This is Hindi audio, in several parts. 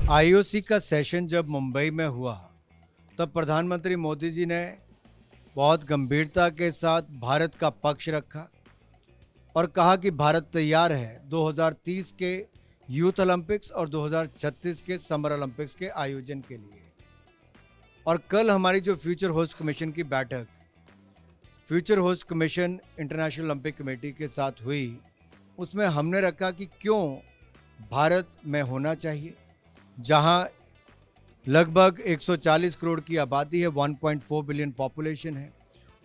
आईओसी का सेशन जब मुंबई में हुआ तब प्रधानमंत्री मोदी जी ने बहुत गंभीरता के साथ भारत का पक्ष रखा और कहा कि भारत तैयार है 2030 के यूथ ओलंपिक्स और 2036 के समर ओलंपिक्स के आयोजन के लिए। और कल हमारी जो फ्यूचर होस्ट कमीशन की बैठक future host commission international Olympic committee के साथ हुई, उसमें हमने रखा कि क्यों भारत में होना चाहिए, जहां लगभग 140 करोड़ की आबादी है, 1.4 बिलियन पॉपुलेशन है,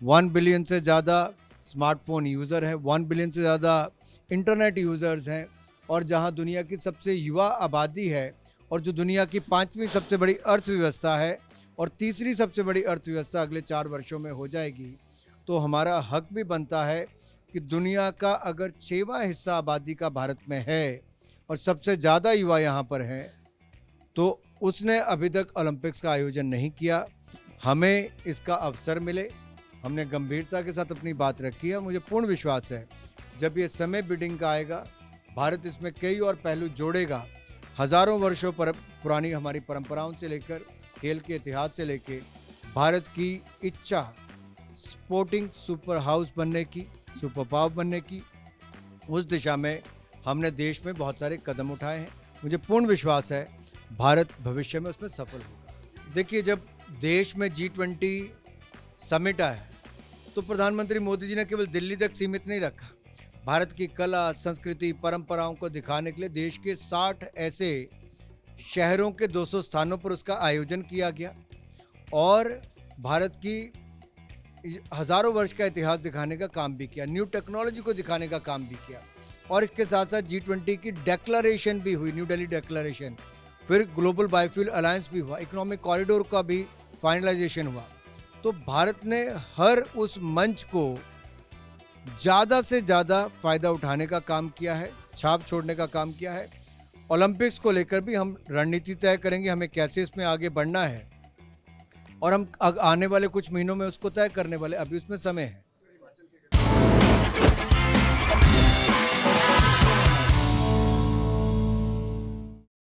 1 बिलियन से ज़्यादा स्मार्टफोन यूज़र है, 1 बिलियन से ज़्यादा इंटरनेट यूज़र्स हैं, और जहां दुनिया की सबसे युवा आबादी है और जो दुनिया की 5वीं सबसे बड़ी अर्थव्यवस्था है और तीसरी सबसे बड़ी अर्थव्यवस्था अगले 4 वर्षों में हो जाएगी, तो हमारा हक भी बनता है कि दुनिया का अगर 6वां हिस्सा आबादी का भारत में है और सबसे ज़्यादा युवा यहाँ पर हैं, तो उसने अभी तक ओलंपिक्स का आयोजन नहीं किया। हमें इसका अवसर मिले, हमने गंभीरता के साथ अपनी बात रखी है। मुझे पूर्ण विश्वास है जब ये समय बिडिंग का आएगा, भारत इसमें कई और पहलू जोड़ेगा। हज़ारों वर्षों पर पुरानी हमारी परंपराओं से लेकर खेल के इतिहास से लेकर भारत की इच्छा स्पोर्टिंग सुपर हाउस बनने की, सुपर पावर बनने की, उस दिशा में हमने देश में बहुत सारे कदम उठाए हैं। मुझे पूर्ण विश्वास है भारत भविष्य में उसमें सफल होगा। देखिए, जब देश में G20 समिट आया तो प्रधानमंत्री मोदी जी ने केवल दिल्ली तक सीमित नहीं रखा। भारत की कला, संस्कृति, परंपराओं को दिखाने के लिए देश के 60 ऐसे शहरों के 200 स्थानों पर उसका आयोजन किया गया और भारत की हज़ारों वर्ष का इतिहास दिखाने का काम भी किया, न्यू टेक्नोलॉजी को दिखाने का काम भी किया। और इसके साथ साथ G20 की डेक्लरेशन भी हुई, न्यू दिल्ली डेक्लरेशन। फिर ग्लोबल बायोफ्यूल अलायंस भी हुआ, इकोनॉमिक कॉरिडोर का भी फाइनलाइजेशन हुआ। तो भारत ने हर उस मंच को ज़्यादा से ज़्यादा फ़ायदा उठाने का काम किया है, छाप छोड़ने का काम किया है। ओलंपिक्स को लेकर भी हम रणनीति तय करेंगे, हमें कैसे इसमें आगे बढ़ना है, और हम आने वाले कुछ महीनों में उसको तय करने वाले, अभी उसमें समय है।